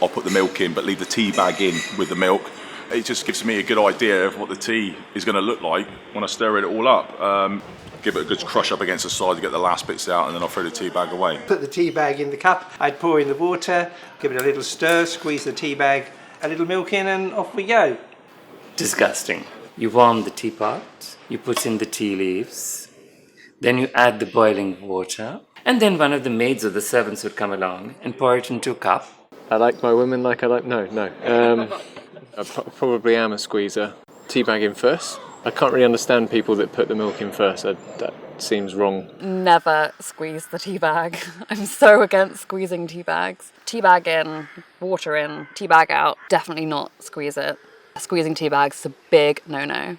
I'll put the milk in, but leave the tea bag in with the milk. It just gives me a good idea of what the tea is going to look like when I stir it all up. Give it a good crush up against the side to get the last bits out, and then I'll throw the tea bag away. Put the tea bag in the cup, I'd pour in the water, give it a little stir, squeeze the tea bag, a little milk in, and off we go. Disgusting. You warm the teapot, you put in the tea leaves, then you add the boiling water, and then one of the maids or the servants would come along and pour it into a cup. I like my women like I like... No. I probably am a squeezer. Tea bag in first. I can't really understand people that put the milk in first. That seems wrong. Never squeeze the tea bag. I'm so against squeezing tea bags. Tea bag in, water in, tea bag out. Definitely not squeeze it. Squeezing tea bags is a big no-no.